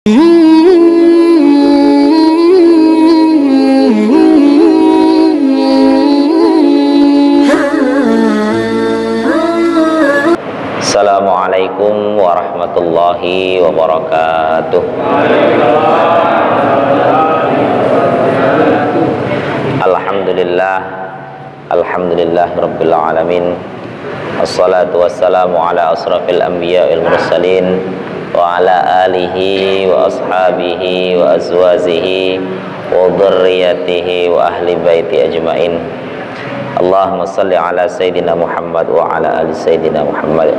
Assalamualaikum warahmatullahi wabarakatuh. Alhamdulillah rabbil alamin. Assalatu wassalamu ala asrafil anbiya wal mursalin wa ala alihi wa ashabihi wa azwajihi wa dhurriyyatihi wa ahli baiti ajmain. Allahumma salli ala Sayyidina Muhammad wa ala ali Sayyidina Muhammad.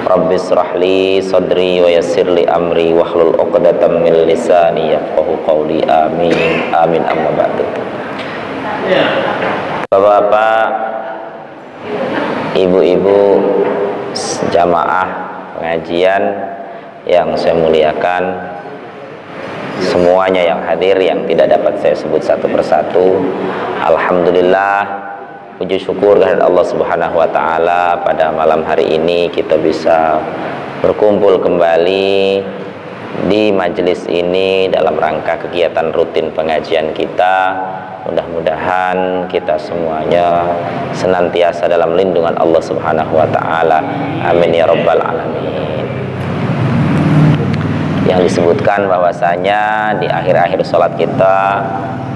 Rabbi israh li sadri wa yassir li amri wahlul 'uqdatam min lisani yafqahu qawli. Amin. Amin amma ba'du. Bapak-bapak, ibu-ibu jamaah pengajian yang saya muliakan, semuanya yang hadir yang tidak dapat saya sebut satu persatu, alhamdulillah, puji syukur kehadirat Allah Subhanahu wa taala, pada malam hari ini kita bisa berkumpul kembali di majelis ini dalam rangka kegiatan rutin pengajian kita. Mudah-mudahan kita semuanya senantiasa dalam lindungan Allah Subhanahu wa taala. Amin ya rabbal alamin. Yang disebutkan bahwasanya di akhir-akhir salat kita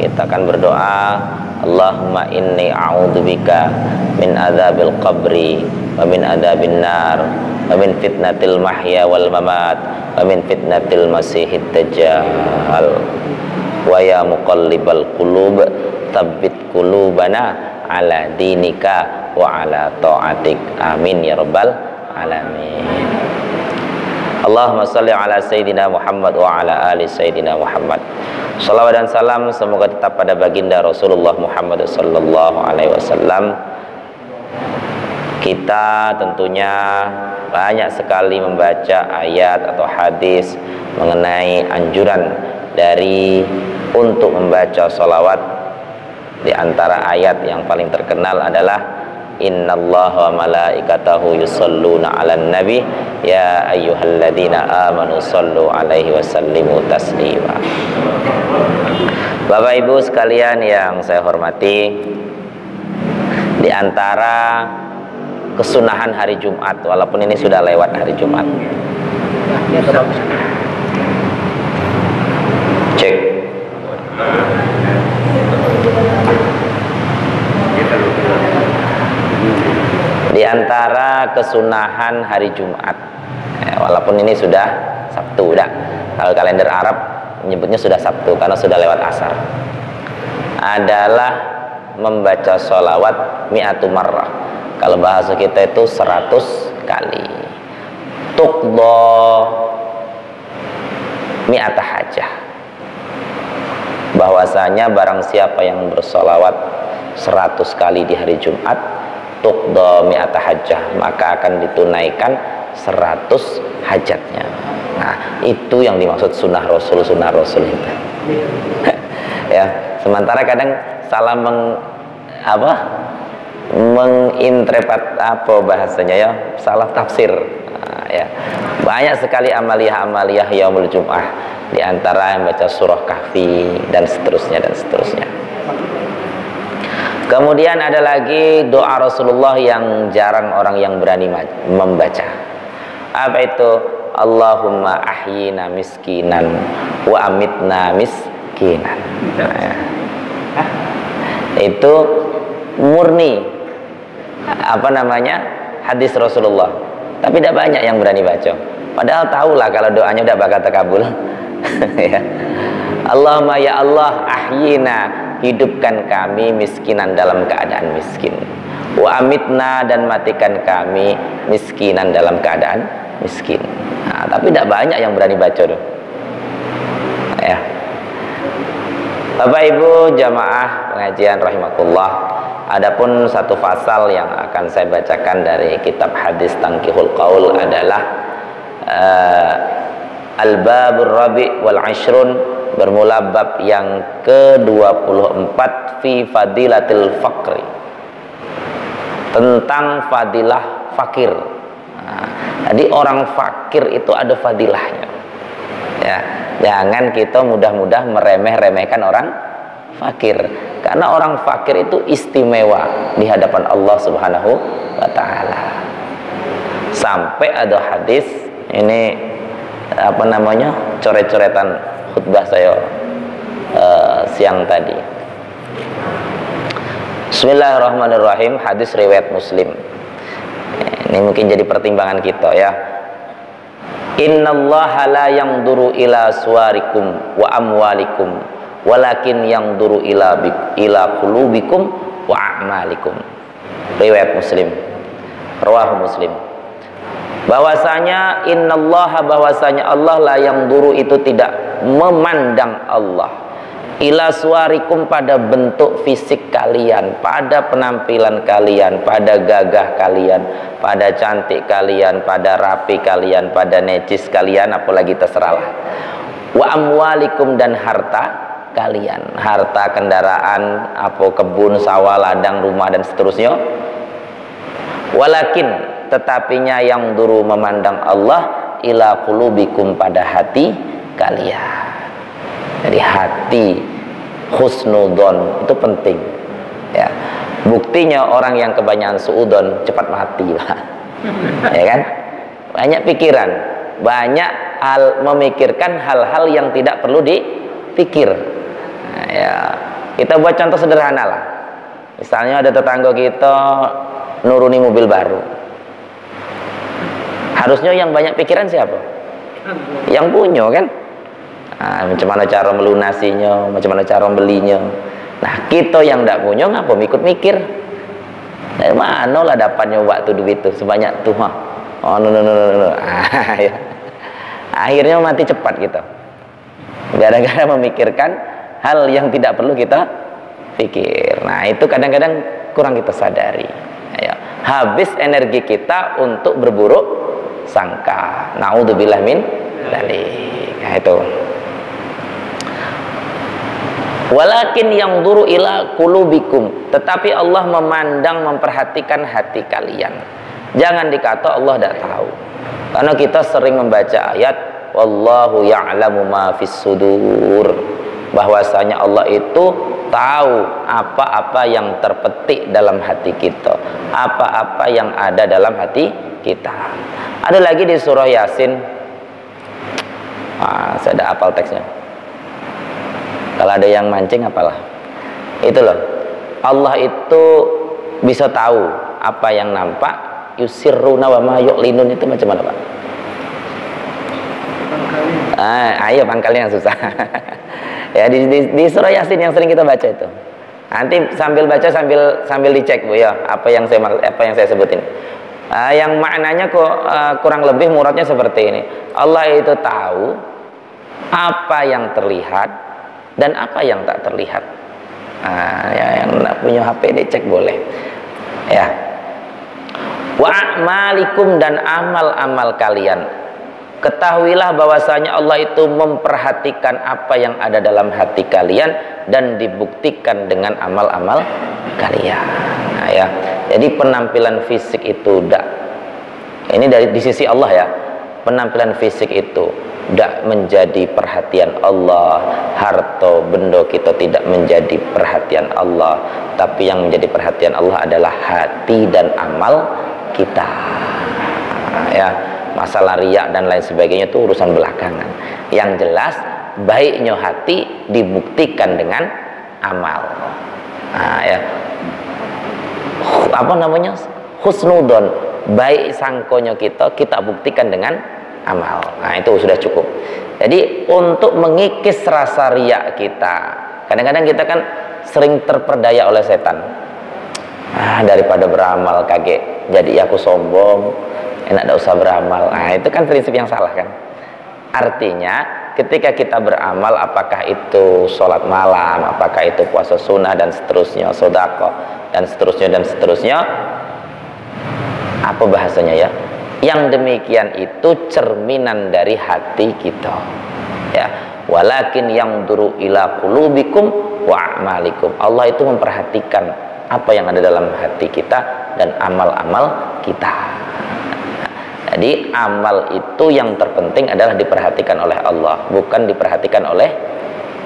akan berdoa, Allahumma inni a'udzubika min adzabil qabri wa min adzabin nar wa min fitnatil mahya wal mamat wa min fitnatil masihid dajjal. Wa ya muqallibal qulub tsabbit qulubana ala dinika wa ala ta'atik. Amin ya rabbal alamin. Allahumma salli ala Sayyidina Muhammad wa ala ali Sayyidina Muhammad. Salawat dan salam semoga tetap pada baginda Rasulullah Muhammad sallallahu alaihi wasallam. Kita tentunya banyak sekali membaca ayat atau hadis mengenai anjuran dari untuk membaca salawat. Di antara ayat yang paling terkenal adalah innallaha wa malaikatahu yusholluna 'alan nabi ya ayyuhalladzina amanu shollu 'alaihi wa sallimu taslima. Bapak Ibu sekalian yang saya hormati, di antara kesunahan hari Jumat, walaupun ini sudah lewat hari Jumat, cek di antara kesunahan hari Jumat, walaupun ini sudah Sabtu, udah, kalau kalender Arab menyebutnya sudah Sabtu karena sudah lewat asar, adalah membaca sholawat mi'atu marrah. Kalau bahasa kita itu 100 kali. Tuqdo mi'ata hajah, bahwasanya barang siapa yang bersolawat 100 kali di hari Jumat, tuqdo mi'ata hajjah, maka akan ditunaikan 100 hajatnya. Nah, itu yang dimaksud sunnah Rasul itu. Ya, sementara kadang salah menginterpret apa bahasanya, ya, salah tafsir. Nah, ya. Banyak sekali amaliyah yaumul Jum'ah, di antara yang baca surah Kahfi dan seterusnya. Kemudian ada lagi doa Rasulullah yang jarang orang yang berani membaca. Apa itu? Allahumma ahyina miskinan wa amitna miskinan. Itu murni hadis Rasulullah, tapi tidak banyak yang berani baca. Padahal tahulah kalau doanya udah bakal terkabul. Ya. Allahumma ya Allah ahyina, hidupkan kami miskinan dalam keadaan miskin, wa amitna, dan matikan kami miskinan dalam keadaan miskin. Nah, tapi tidak banyak yang berani baca tuh. Ya. Bapak Ibu jamaah pengajian rahimakumullah, adapun satu pasal yang akan saya bacakan dari kitab hadis Tangkihul Qaul adalah Al-Babur Rabi' wal Ashrun, bermula bab yang ke-24 fi fadilatil faqri, tentang fadilah fakir. Nah, jadi orang fakir itu ada fadilahnya. Ya, Jangan kita mudah-mudah meremeh-remehkan orang fakir, karena orang fakir itu istimewa di hadapan Allah Subhanahu wa taala. Sampai ada hadis ini, apa namanya, coret-coretan khutbah saya siang tadi. Bismillahirrahmanirrahim. Hadis riwayat Muslim. Ini mungkin jadi pertimbangan kita ya. Innallaha la yanzuru ila suwarikum wa amwalikum walakin yanzuru ila qulubikum wa a'malikum. Riwayat Muslim. Rawahu Muslim. Bahwasanya innallaha, bahwasanya Allah la yanzuru itu tidak memandang Allah ila suwarikum pada bentuk fisik kalian, pada penampilan kalian, pada gagah kalian, pada cantik kalian, pada rapi kalian, pada necis kalian, apalagi terserahlah. Wa amwalikum, dan harta kalian, harta, kendaraan, apa, kebun, sawah, ladang, rumah, dan seterusnya. Walakin, tetapinya yang duru memandang Allah ila qulubikum, pada hati kalian. Jadi hati, husnudon itu penting ya. Buktinya orang yang kebanyakan suudon cepat mati lah. Ya kan, banyak pikiran, banyak memikirkan hal-hal yang tidak perlu dipikir. Nah, ya, kita buat contoh sederhana lah. Misalnya ada tetangga kita nuruni mobil baru, harusnya yang banyak pikiran siapa? Yang punya kan. Nah, macam mana cara melunasinya, macam mana cara belinya. Nah, kita yang tidak punya ngapa ikut mikir? Dari mana lah dapatnya waktu duit itu sebanyak tuh? Oh, no. Ya. Akhirnya mati cepat kita, gara-gara memikirkan hal yang tidak perlu kita pikir. Nah, itu kadang-kadang kurang kita sadari ya. Habis energi kita untuk berburuk sangka. Naudzubillah min dzalik. Nah, itu. Walakin yang duru ila qulubikum, tetapi Allah memandang, memperhatikan hati kalian. Jangan dikata Allah tidak tahu, karena kita sering membaca ayat wallahu ya'lamu ma fis sudur, bahwasanya Allah itu tahu apa-apa yang terpetik dalam hati kita, apa-apa yang ada dalam hati kita. Ada lagi di surah Yasin, saya ada hafal teksnya. Kalau ada yang mancing apalah. Itu loh. Allah itu bisa tahu apa yang nampak. Yusirruna wa ma yu'linun, itu macam mana, Pak? Ayo pangkalnya yang susah. Ya, di surah Yasin yang sering kita baca itu. Nanti sambil baca sambil dicek, Bu ya, apa yang saya sebutin. Yang maknanya kok kurang lebih muradnya seperti ini. Allah itu tahu apa yang terlihat dan apa yang tak terlihat. Ya, yang tak punya HP dicek boleh ya. Wa a'malikum, dan amal-amal kalian. Ketahuilah bahwasanya Allah itu memperhatikan apa yang ada dalam hati kalian dan dibuktikan dengan amal-amal kalian. Nah, ya. Jadi penampilan fisik itu ini di sisi Allah ya. Penampilan fisik itu tidak menjadi perhatian Allah. Harta benda kita tidak menjadi perhatian Allah, tapi yang menjadi perhatian Allah adalah hati dan amal kita. Ya, masalah riya dan lain sebagainya itu urusan belakangan. Yang jelas baiknya hati dibuktikan dengan amal. Ya, apa namanya, husnudon, baik sangkonya kita buktikan dengan amal. Nah, itu sudah cukup. Jadi untuk mengikis rasa riya kita, kadang-kadang kita kan sering terperdaya oleh setan. Daripada beramal kaget jadi aku sombong, enak tidak usah beramal. Nah, itu kan prinsip yang salah kan. Artinya ketika kita beramal, apakah itu sholat malam, apakah itu puasa sunnah dan seterusnya, sedekah dan seterusnya, apa bahasanya ya, yang demikian itu cerminan dari hati kita ya. Walakin yang duru ila qulubikum wa a'malikum, Allah itu memperhatikan apa yang ada dalam hati kita dan amal-amal kita. Jadi amal itu yang terpenting adalah diperhatikan oleh Allah, bukan diperhatikan oleh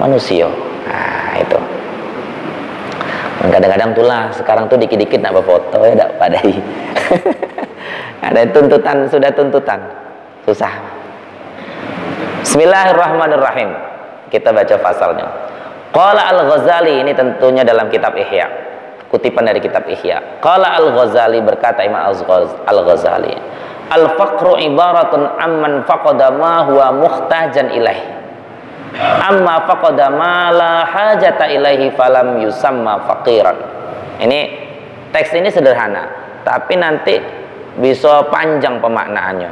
manusia. Nah itu. Kadang-kadang tulah sekarang tuh dikit-dikit nak berfoto ya, tak padai. Ada tuntutan, sudah tuntutan, susah. Bismillahirrahmanirrahim. Kita baca pasalnya. Qala Al-Ghazali, ini tentunya dalam kitab Ihya, kutipan dari kitab Ihya. Qala Al-Ghazali, berkata Imam Al-Ghazali, al-faqru ibaratun amman faqada ma huwa muhtajan ilaih. Amma faqada ma la hajata ilaihi falam yusamma faqiran. Ini teks ini sederhana, tapi nanti bisa panjang pemaknaannya.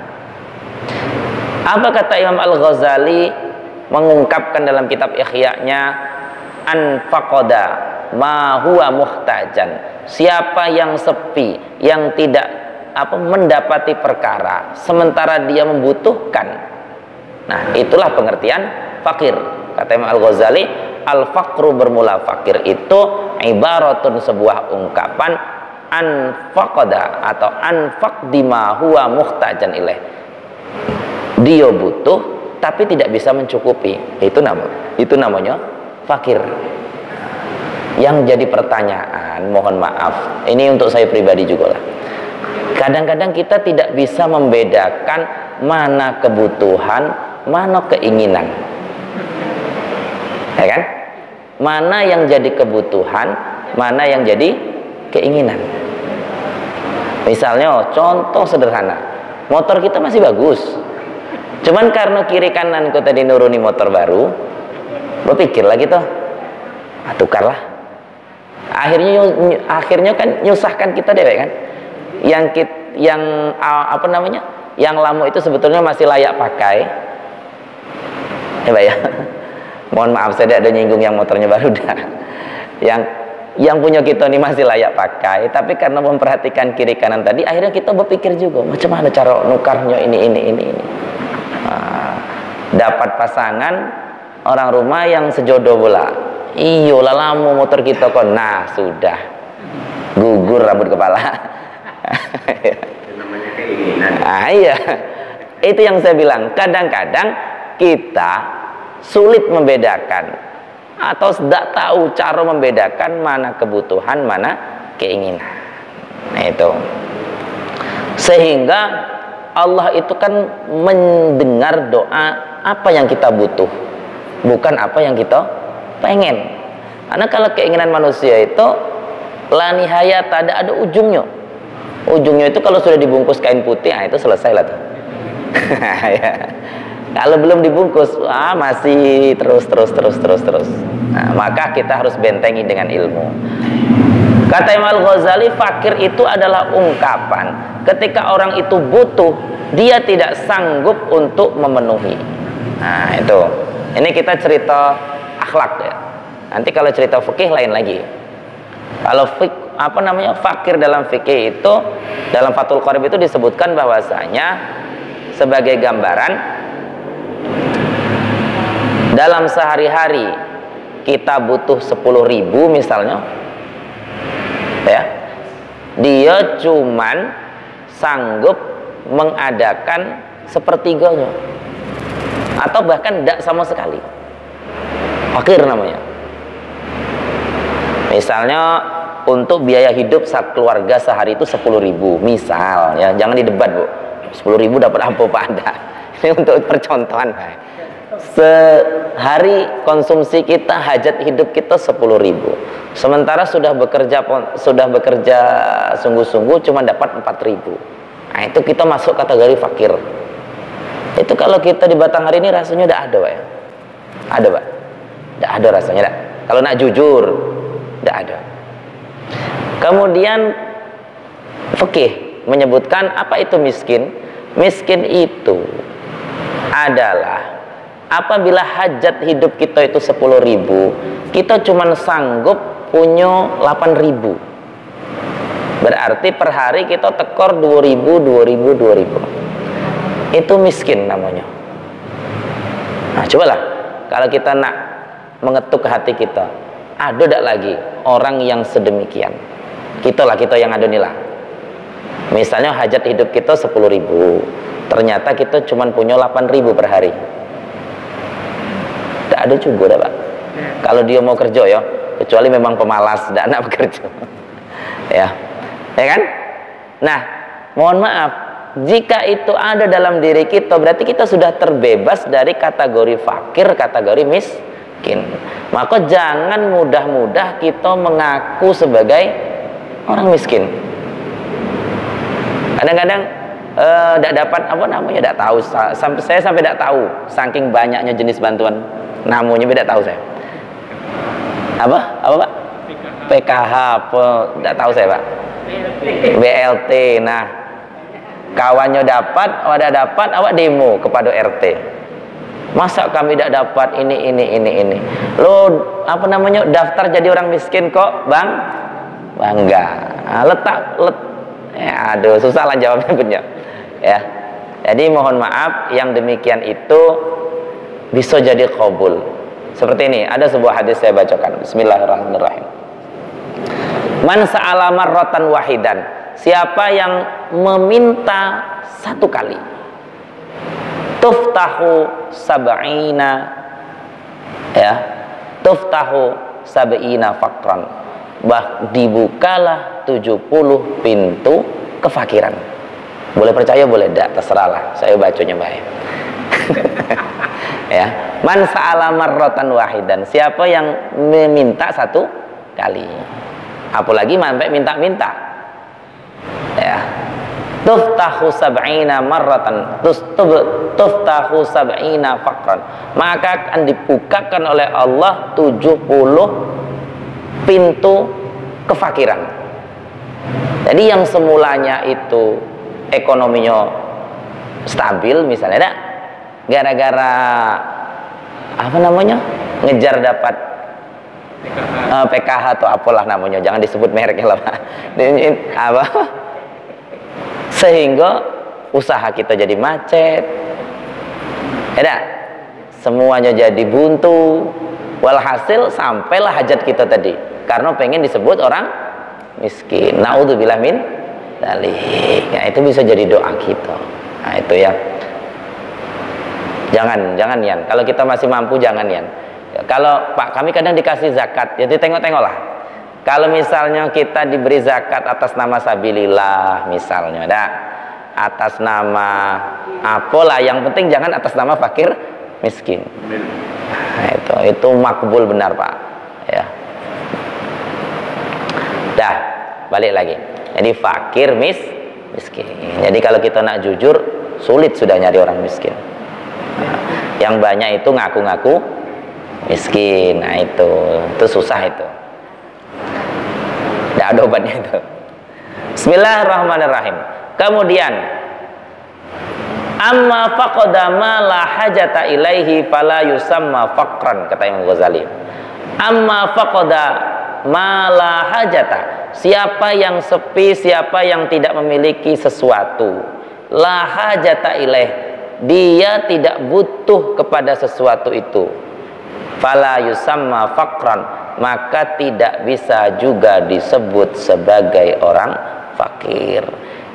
Apa kata Imam Al-Ghazali mengungkapkan dalam kitab Ihya-nya, an faqada ma huwa muhtajan. Siapa yang sepi, yang tidak mendapati perkara sementara dia membutuhkan. Nah, itulah pengertian fakir. Kata Imam Al-Ghazali, al-faqru bermula fakir itu ibaratun, sebuah ungkapan, anfaqada atau anfaqdi ma huwa muhtajan ilaih. Dia butuh tapi tidak bisa mencukupi. Itu namanya fakir. Yang jadi pertanyaan, mohon maaf, ini untuk saya pribadi juga lah. Kadang-kadang kita tidak bisa membedakan mana kebutuhan, mana keinginan. Ya kan? Mana yang jadi kebutuhan, mana yang jadi keinginan. Misalnya contoh sederhana, motor kita masih bagus, cuman karena kiri kanan ku tadi nuruni motor baru, berpikir lagi tuh, tukarlah. Akhirnya kan nyusahkan kita deh kan. Yang lama itu sebetulnya masih layak pakai. Ya Pak ya. Mohon maaf saya tidak ada nyinggung yang motornya baru dah. Yang punya kita ini masih layak pakai, tapi karena memperhatikan kiri kanan tadi, akhirnya kita berpikir juga macam mana cara nukarnya ini. Dapat pasangan orang rumah yang sejodoh pula. Iyo lah lama motor kita kok. Nah sudah gugur rambut kepala. Itu namanya keinginan. Iya. Itu yang saya bilang. Kadang-kadang kita sulit membedakan atau tidak tahu cara membedakan mana kebutuhan, mana keinginan. Nah itu. Sehingga Allah itu kan mendengar doa apa yang kita butuh, bukan apa yang kita pengen. Karena kalau keinginan manusia itu la nihaya, tak ada ujungnya. Ujungnya itu kalau sudah dibungkus kain putih, nah itu selesai lah tuh. Kalau belum dibungkus, masih terus. Nah, maka kita harus bentengi dengan ilmu. Kata Imam Al-Ghazali, fakir itu adalah ungkapan ketika orang itu butuh, dia tidak sanggup untuk memenuhi. Nah itu. Ini kita cerita akhlak ya. Nanti kalau cerita fikih lain lagi. Kalau fakir dalam fikih itu, dalam Fathul Qorib itu disebutkan bahwasanya sebagai gambaran, dalam sehari-hari kita butuh 10.000 misalnya ya, dia cuman sanggup mengadakan sepertiganya atau bahkan tidak sama sekali. Fakir namanya. Misalnya untuk biaya hidup keluarga sehari itu 10.000 misal ya, jangan didebat Bu, 10.000 dapat apa Pak Anda. Ini untuk percontohan. Sehari konsumsi kita, hajat hidup kita 10.000. Sementara sudah bekerja sungguh-sungguh cuma dapat 4.000. Nah, itu kita masuk kategori fakir. Itu kalau kita di Batanghari ini rasanya udah ada, Pak ya. Ada, Pak. Udah ada rasanya, dah. Kalau nak jujur, udah ada. Kemudian fikih menyebutkan apa itu miskin? Miskin itu adalah apabila hajat hidup kita itu 10.000, kita cuma sanggup punya 8.000. Berarti per hari kita tekor 2.000. Itu miskin namanya. Nah, cobalah kalau kita nak mengetuk hati kita, ada tak lagi orang yang sedemikian? Kita yang ada nih lah. Misalnya hajat hidup kita 10.000, ternyata kita cuma punya 8.000 per hari. Tak ada juga dah Pak. Kalau dia mau kerja ya, kecuali memang pemalas, tidak nak bekerja. Ya kan? Nah, mohon maaf, jika itu ada dalam diri kita, berarti kita sudah terbebas dari kategori fakir, kategori miskin. Maka jangan mudah-mudah kita mengaku sebagai orang miskin. Kadang-kadang tidak dapat apa namanya, tidak tahu. Saya sampai tidak tahu, saking banyaknya jenis bantuan, namanya tidak tahu saya. Apa Pak? PKH apa? Tidak tahu saya Pak. BLT. Nah, kawannya dapat, ada dapat, awak demo kepada RT. Masa kami tidak dapat ini. Lo apa namanya, daftar jadi orang miskin kok, Bang? Bangga. Nah, ya, aduh, susah lah jawabnya punya. Ya. Jadi mohon maaf, yang demikian itu bisa jadi qabul. Seperti ini, ada sebuah hadis saya bacakan. Bismillahirrahmanirrahim. Man sa'ala marratan wahidan, siapa yang meminta satu kali, tuftahu sab'ina, ya, tuftahu sab'ina faqran, dibukalah 70 pintu kefakiran. Boleh percaya boleh tidak, terserahlah, saya bacanya baik. Ya, man sa'ala marratan wahidan, siapa yang meminta satu kali, apalagi sampai minta-minta, ya, tuftahu sab'ina marratan, tuftahu sab'ina faqran, maka akan dibukakan oleh Allah 70 pintu kefakiran. Jadi yang semulanya itu ekonominya stabil misalnya, dah, gara-gara apa namanya, ngejar dapat PKH atau apalah namanya, jangan disebut mereknya lah Pak. Apa? Sehingga usaha kita jadi macet, ya, semuanya jadi buntu. Walhasil sampailah hajat kita tadi, karena pengen disebut orang miskin. Naudzubillah min dzalik. Ya, itu bisa jadi doa kita. Nah, itu ya. Jangan Yan. Kalau kita masih mampu jangan Yan. Kalau Pak, kami kadang dikasih zakat, jadi tengok-tengoklah. Kalau misalnya kita diberi zakat atas nama sabilillah misalnya, atas nama apalah, yang penting jangan atas nama fakir miskin. Nah, itu makbul benar Pak. Ya. Dah, balik lagi. Jadi fakir miskin. Jadi kalau kita nak jujur, sulit sudah nyari orang miskin. Yang banyak itu ngaku-ngaku miskin. Nah, itu susah itu. Tidak ada obatnya itu. Bismillahirrahmanirrahim. Kemudian, amma faqada ma la hajata ilaihi fala yusamma faqran, kata Imam Ghazali. Amma faqada ma la hajata, siapa yang sepi, siapa yang tidak memiliki sesuatu, la hajata ilaih, dia tidak butuh kepada sesuatu itu, fala yusamma faqran, maka tidak bisa juga disebut sebagai orang fakir.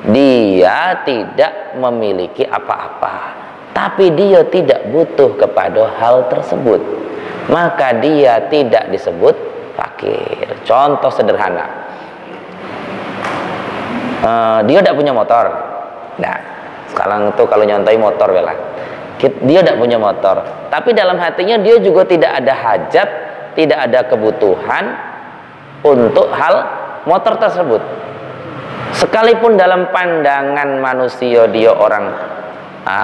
Dia tidak memiliki apa-apa, tapi dia tidak butuh kepada hal tersebut, maka dia tidak disebut fakir. Contoh sederhana, dia tidak punya motor. Nah, sekarang itu kalau nyontai motor bela, dia tidak punya motor, tapi dalam hatinya dia juga tidak ada hajat, tidak ada kebutuhan untuk hal motor tersebut. Sekalipun dalam pandangan manusia dia orang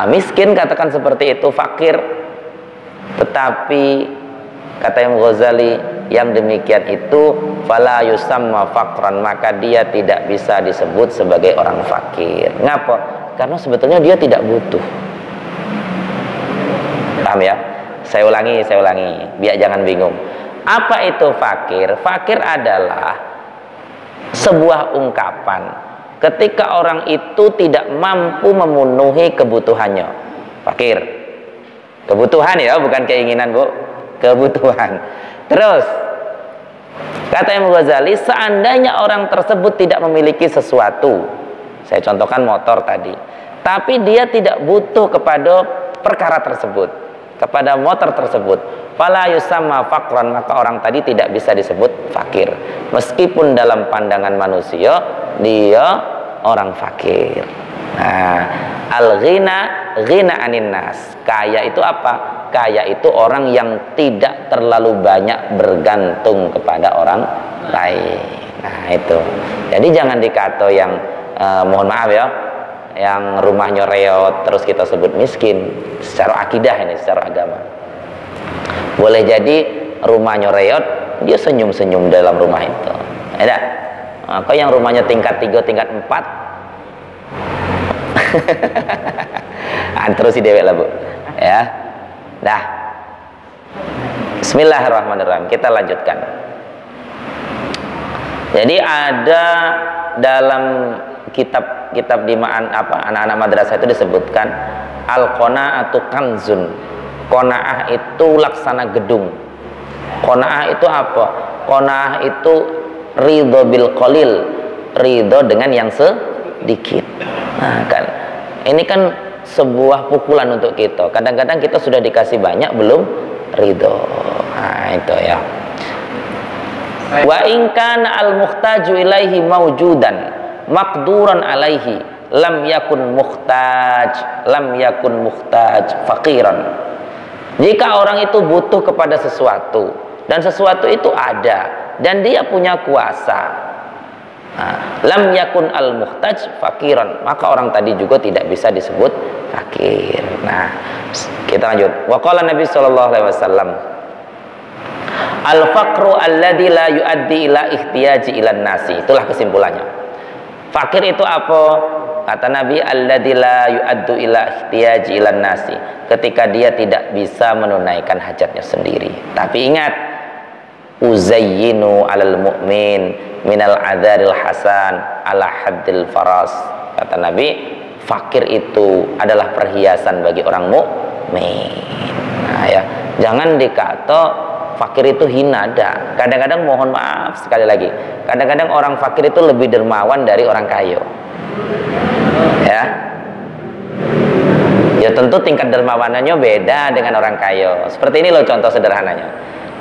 miskin, katakan seperti itu, fakir, tetapi kata Imam Ghazali, yang demikian itu fala yusamma faqran, maka dia tidak bisa disebut sebagai orang fakir. Ngapa? Karena sebetulnya dia tidak butuh. Paham ya? Saya ulangi biar jangan bingung. Apa itu fakir? Fakir adalah sebuah ungkapan ketika orang itu tidak mampu memenuhi kebutuhannya. Fakir, kebutuhan ya, bukan keinginan Bu, kebutuhan. Terus kata Imam Ghazali, seandainya orang tersebut tidak memiliki sesuatu, Saya contohkan motor tadi. Tapi dia tidak butuh kepada perkara tersebut, kepada motor tersebut. Fala yusamma faqran, maka orang tadi tidak bisa disebut fakir. Meskipun dalam pandangan manusia dia orang fakir. Nah, al-ghina, ghina anin nas. Kaya itu apa? Kaya itu orang yang tidak terlalu banyak bergantung kepada orang lain. Nah, itu. Jadi jangan dikata yang mohon maaf ya, yang rumahnya reot terus kita sebut miskin. Secara akidah ini, secara agama. Boleh jadi rumahnya reot, dia senyum-senyum dalam rumah itu. Ya, kok yang rumahnya tingkat 3, tingkat 4 terus si dewek lah bu, ya. Dah. Bismillahirrahmanirrahim. Kita lanjutkan. Jadi ada dalam kitab di anak-anak madrasah itu disebutkan al-qanaatu kanzun. Qanaah itu laksana gedung. Qanaah itu apa? Qanaah itu ridho bil qalil, ridho dengan yang sedikit. Nah, kan ini kan sebuah pukulan untuk kita. Kadang-kadang kita sudah dikasih banyak belum ridho. Nah, itu ya. Wa in kana al muhtaju ilaihi maujudan maqduran alaihi lam yakun muhtaj faqiran. Jika orang itu butuh kepada sesuatu dan sesuatu itu ada dan dia punya kuasa, lam yakun al muhtaj faqiran, maka orang tadi juga tidak bisa disebut fakir. Nah, kita lanjut. Wa qala Nabi sallallahu alaihi wasallam, al faqru alladzi la yuaddi ila ihtiyaji ilan nasi. Itulah kesimpulannya. Fakir itu apa? Kata Nabi, alladzi la yuaddu ila ihtiyaji ilan nasi, ketika dia tidak bisa menunaikan hajatnya sendiri. Tapi ingat, uzayyinu alal mu'min minal adharil hasan ala haddil faras. Kata Nabi, fakir itu adalah perhiasan bagi orang mukmin. Nah, ya, jangan dikata fakir itu hina. Ada. Kadang-kadang mohon maaf sekali lagi, kadang-kadang orang fakir itu lebih dermawan dari orang kaya. Ya tentu tingkat dermawanannya beda dengan orang kaya. Seperti ini loh contoh sederhananya.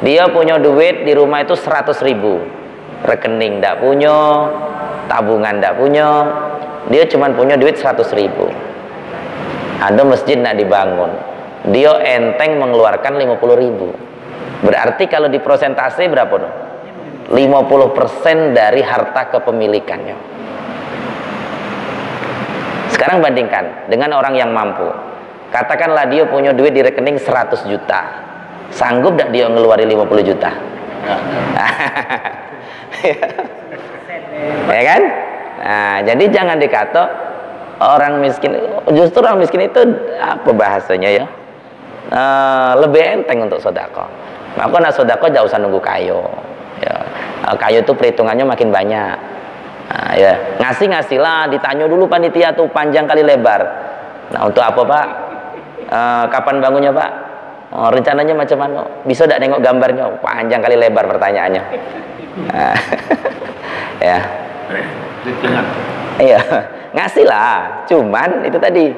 Dia punya duit di rumah itu 100.000, rekening tidak punya, tabungan tidak punya, dia cuma punya duit 100.000. Ada masjid tidak dibangun, dia enteng mengeluarkan 50.000. Berarti kalau di persentase berapa dong? 50% dari harta kepemilikannya. Sekarang bandingkan dengan orang yang mampu. Katakanlah dia punya duit di rekening 100 juta. Sanggup tidak dia ngeluarin 50 juta? Ya kan? Nah, jadi jangan dikata orang miskin. Justru orang miskin itu apa bahasanya ya? Lebih enteng untuk sedekah. Maka nak sedekah jauh usah nunggu kayo. Ya. Kayo itu perhitungannya makin banyak. Nah, ya, ngasih-ngasihlah, ditanya dulu panitia tuh panjang kali lebar. Nah, untuk apa Pak? Kapan bangunnya Pak? Rencananya macam mana? Bisa tidak nengok gambarnya? Panjang kali lebar pertanyaannya. Ya. Iya, ngasihlah. Cuman itu tadi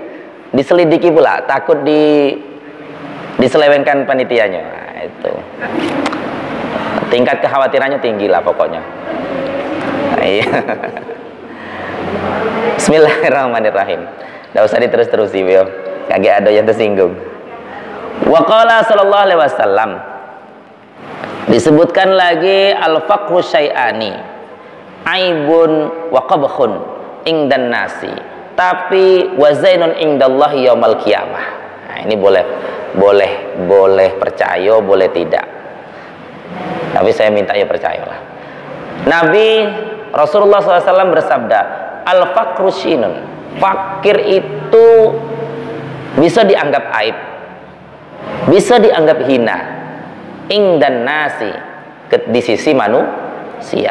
diselidiki pula, takut diselewengkan panitianya. Nah, itu. Tingkat kekhawatirannya tinggi lah pokoknya. Iya. Bismillahirrahmanirrahim. Tidak usah diterus-terusi, beliau. Kagak ada yang tersinggung. Wa qala sallallahu alaihi wasallam. Disebutkan lagi al-faqru syai'ani aibun wa qabkhun ingdan nasi, tapi wazainun indallahi yaumal qiyamah. Nah, ini boleh percaya, boleh tidak. Tapi saya minta ya percayalah. Nabi Rasulullah SAW bersabda, al-faqru shinun, fakir itu bisa dianggap aib, bisa dianggap hina, ingdan nasi, di sisi manusia.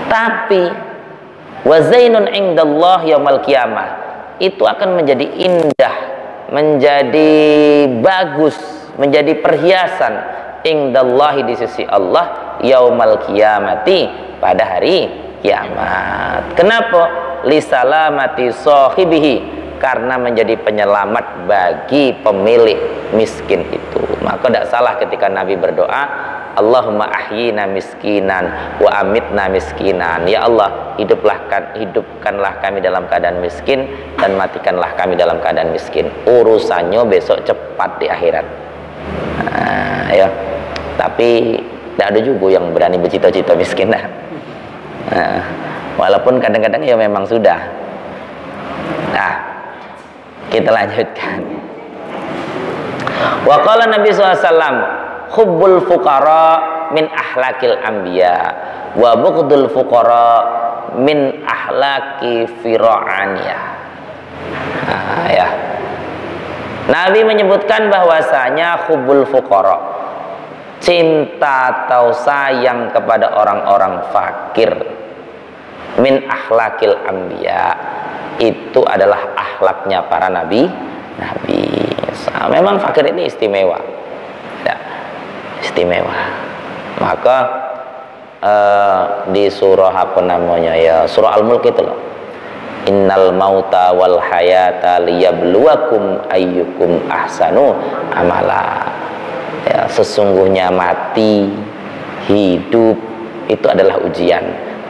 Tapi wazainun indallah yaumal qiyamah, itu akan menjadi indah, menjadi bagus, menjadi perhiasan indallahi, di sisi Allah, yaumal qiyamati, pada hari kiamat. Kenapa? li salamati sahibihi, karena menjadi penyelamat bagi pemilik miskin itu. Maka tidak salah ketika Nabi berdoa, Allahumma ahyina miskinan wa amitna miskinan. Ya Allah, hidupkanlah kami dalam keadaan miskin dan matikanlah kami dalam keadaan miskin. Urusannya besok cepat di akhirat. Nah, ya. Tapi tidak ada juga yang berani bercita-cita miskin. Nah, walaupun kadang-kadang ya memang sudah. Nah, kita lanjutkan. Wa qala Nabi SAW, hubbul fuqara min ahlakil anbiya wa bughdul fuqara min ahlaki fir'aniyah. Nah, ya. Nabi menyebutkan bahwasanya hubbul fuqara, cinta atau sayang kepada orang-orang fakir, min ahlakil anbiya, itu adalah akhlaknya para nabi. Memang fakir ini istimewa ya, istimewa. Maka di surah apa namanya ya, surah Al-Mulk itu loh, innal mauta wal hayata liyabluwakum ayyukum ahsanu amala. Ya, sesungguhnya mati, hidup itu adalah ujian.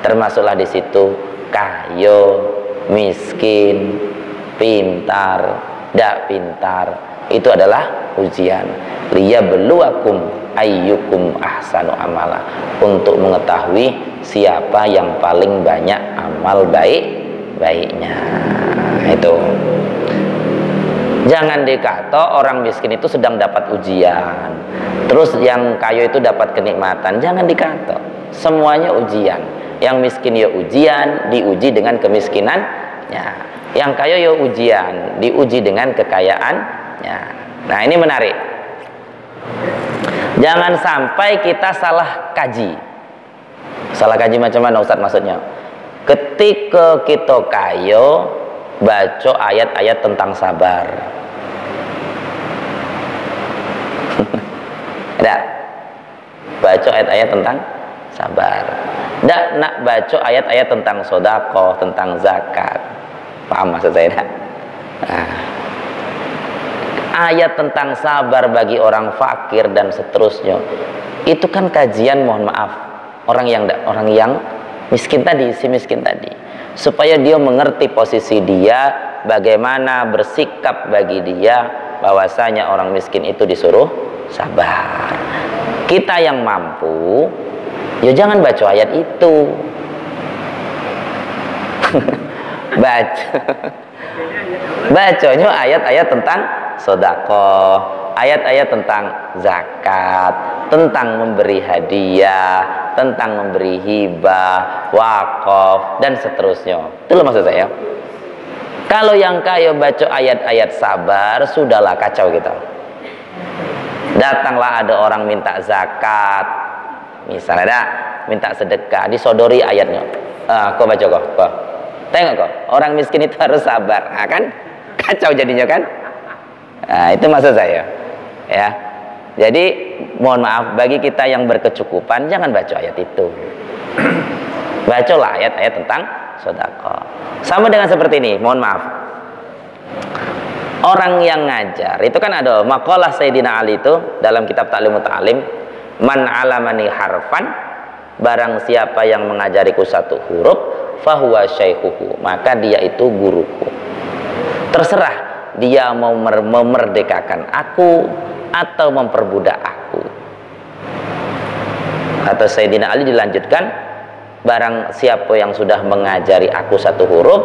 Termasuklah di situ kaya, miskin, pintar, tidak pintar, itu adalah ujian. Liyabluwakum ayyukum ahsanu amala, untuk mengetahui siapa yang paling banyak amal baiknya. Itu. Jangan dikata orang miskin itu sedang dapat ujian, terus yang kaya itu dapat kenikmatan. Jangan dikata, semuanya ujian. Yang miskin ya ujian, diuji dengan kemiskinannya. Yang kaya ya ujian, diuji dengan kekayaannya. Nah, ini menarik. Jangan sampai kita salah kaji. Salah kaji macam mana Ustaz maksudnya? Ketika kita kaya, baca ayat-ayat tentang sabar. Tidak. Baca ayat-ayat tentang sabar. Tidak nak baca ayat-ayat tentang sedekah, tentang zakat. Paham maksud saya? Nah, ayat tentang sabar bagi orang fakir dan seterusnya, itu kan kajian, mohon maaf, orang yang miskin tadi, si miskin tadi, supaya dia mengerti posisi dia, bagaimana bersikap bagi dia, bahwasanya orang miskin itu disuruh sabar. Kita yang mampu, ya jangan baca ayat itu. Bacanya ayat-ayat tentang sedekah, ayat-ayat tentang zakat, tentang memberi hadiah, tentang memberi hibah, wakaf, dan seterusnya. Itu loh maksud saya. Kalau yang kaya baca ayat-ayat sabar, sudahlah kacau kita. Datanglah ada orang minta zakat, misalnya ada minta sedekah, disodori ayatnya. Kau baca kau. Tengok kok, orang miskin itu harus sabar. Nah, kan kacau jadinya kan. Nah, itu maksud saya ya. Jadi mohon maaf, bagi kita yang berkecukupan, jangan baca ayat itu. Bacalah ayat-ayat tentang sedekah. Sama dengan seperti ini, mohon maaf, orang yang ngajar itu kan ada maqalah Sayyidina Ali itu dalam kitab Ta'limut Ta'lim, man alamani harfan, barang siapa yang mengajariku satu huruf, fahuwa syaikhuhu, maka dia itu guruku. Terserah dia mau memerdekakan aku atau memperbudak aku. Atau Sayyidina Ali dilanjutkan, barang siapa yang sudah mengajari aku satu huruf,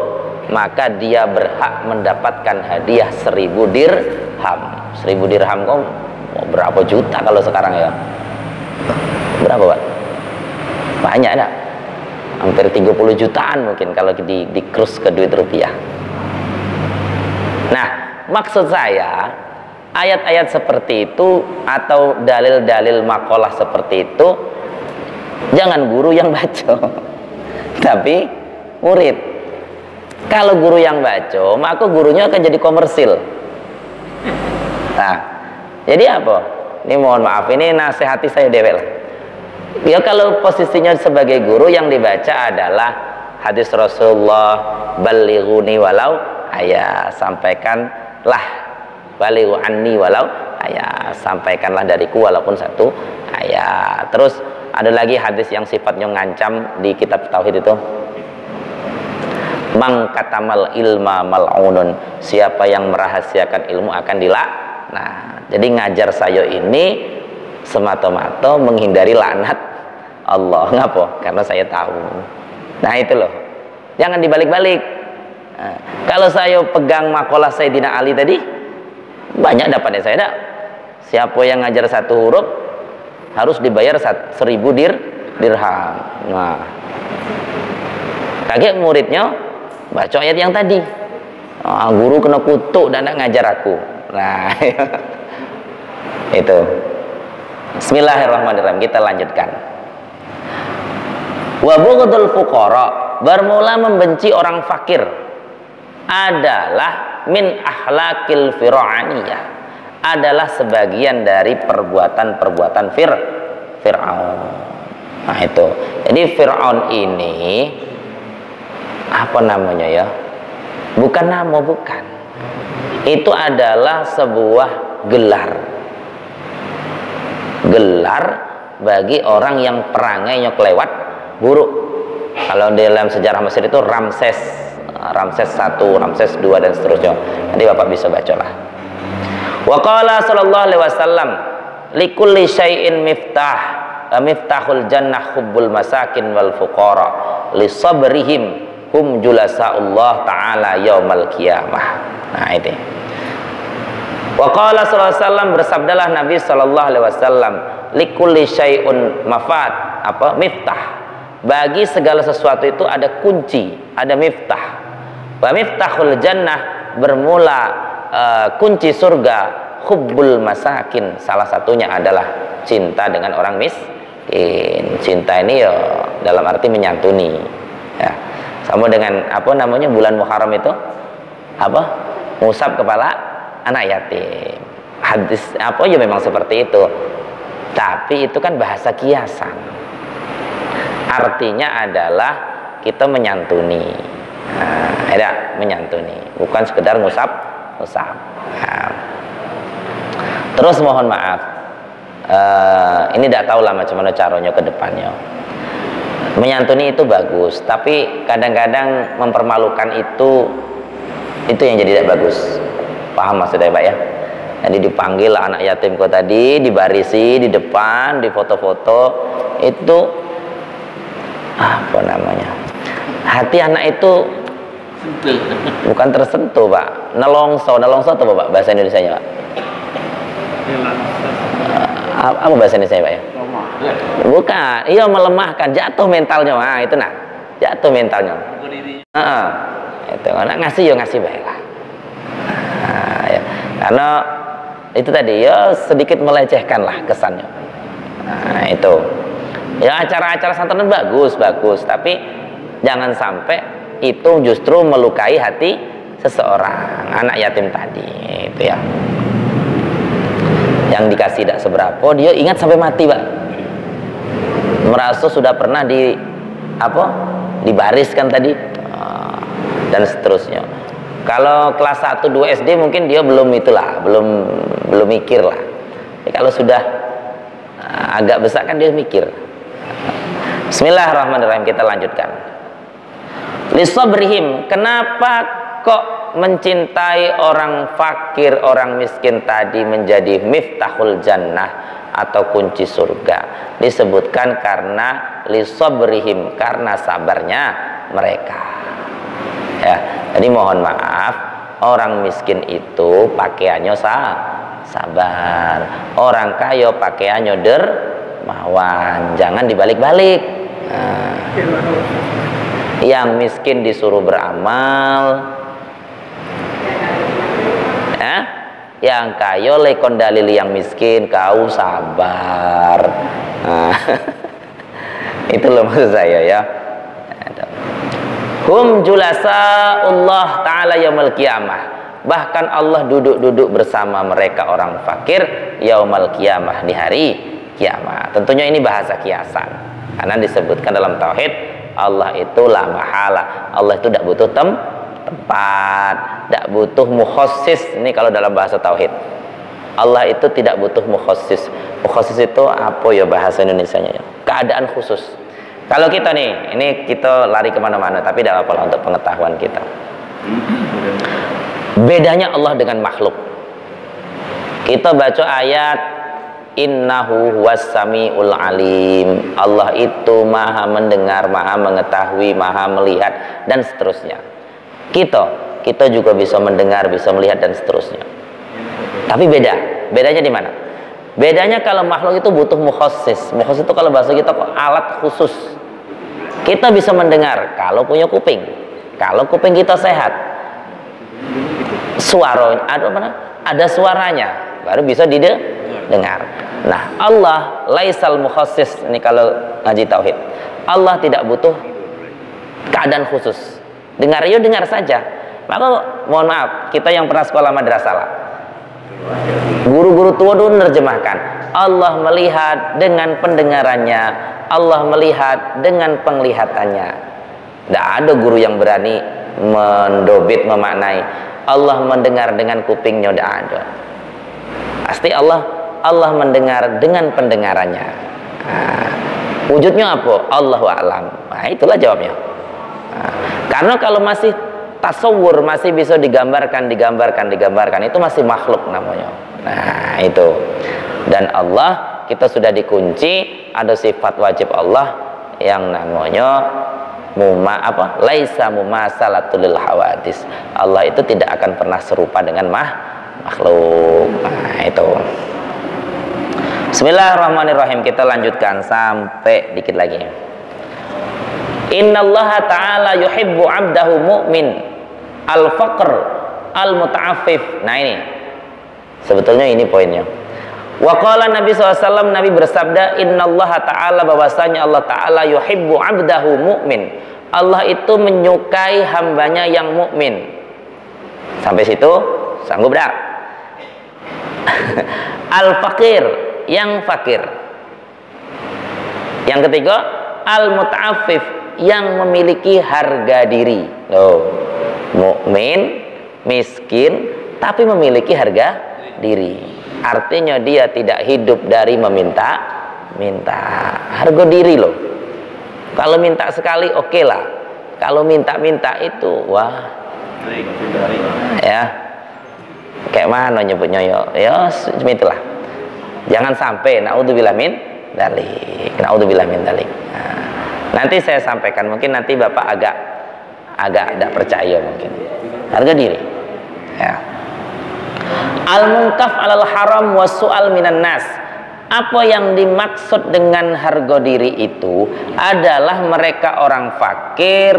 maka dia berhak mendapatkan hadiah 1000 dirham. 1000 dirham kok berapa juta kalau sekarang ya? Berapa, Pak? Banyak enggak? Hampir 30 jutaan mungkin kalau di krus ke duit rupiah. Nah, maksud saya, ayat-ayat seperti itu atau dalil-dalil maqalah seperti itu, jangan guru yang baca, tapi murid. Kalau guru yang baca, maka gurunya akan jadi komersil. Nah, jadi apa? Ini mohon maaf, ini nasihati saya dewek lah. Ya, kalau posisinya sebagai guru, yang dibaca adalah hadis Rasulullah, balighuni walau ayat, sampaikanlah, balighu anni walau ayat, sampaikanlah dariku walaupun satu ayat. Terus ada lagi hadis yang sifatnya ngancam di kitab tauhid itu, mang katamal ilma mal'unun, siapa yang merahasiakan ilmu akan dilaknat. Jadi ngajar saya ini semata-mata menghindari laknat Allah. Ngapa? Karena saya tahu. Nah itu loh, jangan dibalik-balik. Nah, kalau saya pegang makalah Sayyidina Ali tadi, banyak dapatnya saya dah. Siapa yang ngajar satu huruf harus dibayar 1000 dirham. Nah, kaget muridnya baca ayat yang tadi, guru kena kutuk dan nak ngajar aku. Nah itu. Bismillahirrahmanirrahim, kita lanjutkan. Wa bughdul fuqara, bermula membenci orang fakir adalah min ahlakil fir'aniyah, adalah sebagian dari perbuatan-perbuatan Fir'aun. Nah itu. Jadi Fir'aun ini apa namanya ya? Bukan nama, bukan. Itu adalah sebuah gelar bagi orang yang perangainya kelewat buruk. Kalau di dalam sejarah Mesir itu Ramses 1, Ramses 2 dan seterusnya. Nanti Bapak bisa bacalah. Wa qala sallallahu alaihi wasallam, likulli syai'in miftahul jannah hubbul masakin wal fuqara li sabrihim hum julasaullah ta'ala yaumal qiyamah. Nah itu. Wa qala sallallahu alaihi wasallam, bersabdalah Nabi sallallahu alaihi wasallam, likulli syai'un mafat, miftah, bagi segala sesuatu itu ada kunci, ada miftah. Wa miftahul jannah, bermula kunci surga, hubbul masakin, salah satunya adalah cinta dengan orang miskin. Cinta ini ya dalam arti menyantuni ya. Sama dengan apa namanya bulan Muharram itu ngusap kepala anak yatim. Hadis ya memang seperti itu, tapi itu kan bahasa kiasan, artinya adalah kita menyantuni. Nah, menyantuni, bukan sekedar ngusap. Nah. Terus mohon maaf, ini tidak tahu lah macam mana caranya ke depannya. Menyantuni itu bagus, tapi kadang-kadang mempermalukan itu yang jadi tidak bagus. Paham maksudnya Pak ya? Jadi dipanggil anak yatim kau tadi, dibarisi di depan, di foto-foto, itu apa namanya? Hati anak itu bukan tersentuh Pak, nelongso itu Pak bahasa Indonesianya Pak. Apa bahasa Indonesia Pak ya? Bukan, iya melemahkan, jatuh mentalnya. Nah itu jatuh mentalnya. Itu anak ngasih ya ngasih baik lah. Nah, ya. Karena itu tadi ya sedikit melecehkan lah kesannya. Nah itu ya, acara-acara santunan bagus, tapi jangan sampai itu justru melukai hati seseorang, anak yatim tadi itu ya, yang dikasih tidak seberapa dia ingat sampai mati Pak, merasa sudah pernah dibariskan tadi dan seterusnya. Kalau kelas 1, 2 SD mungkin dia belum mikir lah. Kalau sudah agak besar kan dia mikir. Bismillahirrahmanirrahim, kita lanjutkan. Lisabrihim, kenapa kok mencintai orang fakir, orang miskin tadi menjadi miftahul jannah atau kunci surga? Disebutkan karena lisabrihim, karena sabarnya mereka. Ya, jadi mohon maaf, orang miskin itu pakaiannya sabar, orang kaya pakaiannya dermawan. Jangan dibalik-balik. Nah, yang miskin disuruh beramal, yang kaya lekon dalil yang miskin, kau sabar. Nah, itu loh maksud saya ya. Hum julasaullah ta'ala yaumul qiyamah, bahkan Allah duduk-duduk bersama mereka orang fakir yaumul qiyamah, di hari kiamat. Tentunya ini bahasa kiasan karena disebutkan dalam tauhid Allah itu la mahala, Allah itu tidak butuh tempat, tidak butuh mukhassis. Ini kalau dalam bahasa tauhid, Allah itu tidak butuh mukhassis. Mukhassis itu apa ya bahasa Indonesianya ya? Keadaan khusus. Kalau kita nih, ini kita lari kemana-mana, tapi tidak apa-apa untuk pengetahuan kita. Bedanya Allah dengan makhluk. Kita baca ayat innahu huwas samiul alim. Allah itu maha mendengar, maha mengetahui, maha melihat, dan seterusnya. Kita juga bisa mendengar, bisa melihat, dan seterusnya. Tapi bedanya di mana? Bedanya kalau makhluk itu butuh mukhassis. Mukhassis itu kalau bahasa kita alat khusus. Kita bisa mendengar kalau punya kuping. Kalau kuping kita sehat, suara ada suaranya, baru bisa didengar. Nah, Allah laisal mukhassis. Ini kalau ngaji tauhid, Allah tidak butuh keadaan khusus. Dengar ya dengar saja. Maka mohon maaf, kita yang pernah sekolah madrasah lah, guru-guru tua dulu menerjemahkan Allah melihat dengan pendengarannya, Allah melihat dengan penglihatannya. Tidak ada guru yang berani mendobit, memaknai Allah mendengar dengan kupingnya, tidak ada. Pasti Allah mendengar dengan pendengarannya. Wujudnya apa? Allahu a'lam. Nah, itulah jawabnya. Karena kalau masih tasawur, masih bisa digambarkan, itu masih makhluk namanya. Nah, itu. Dan Allah, kita sudah dikunci, ada sifat wajib Allah yang namanya laisa mumasalatul lil hawadis. Allah itu tidak akan pernah serupa dengan makhluk. Nah, itu. Bismillahirrahmanirrahim. Kita lanjutkan sampai dikit lagi. Innallaha ta'ala yuhibbu 'abdahu mu'min al-faqr al-muta'affif. Nah, ini sebetulnya ini poinnya. Wa qala Nabi SAW, Nabi bersabda, innallaha ta'ala, bahwasanya Allah ta'ala yuhibbu 'abdahu mu'min. Allah itu menyukai hambanya yang mukmin. Sampai situ sanggup dah? Al-faqir, yang fakir. Yang ketiga, al-muta'affif, yang memiliki harga diri. Mukmin, miskin, tapi memiliki harga diri. Artinya dia tidak hidup dari meminta. Harga diri loh. Kalau minta sekali oke lah. Kalau minta itu wah. Ya. Kayak mana nyebutnya ya? Ya itulah. Jangan sampai naudzubillah min dzalik. Naudzubillah min dzalik. Nanti saya sampaikan, mungkin nanti Bapak agak tidak percaya mungkin. Harga diri. Ya. Al-munkaf alal haram wasu'al minan nas. Apa yang dimaksud dengan harga diri itu adalah mereka orang fakir,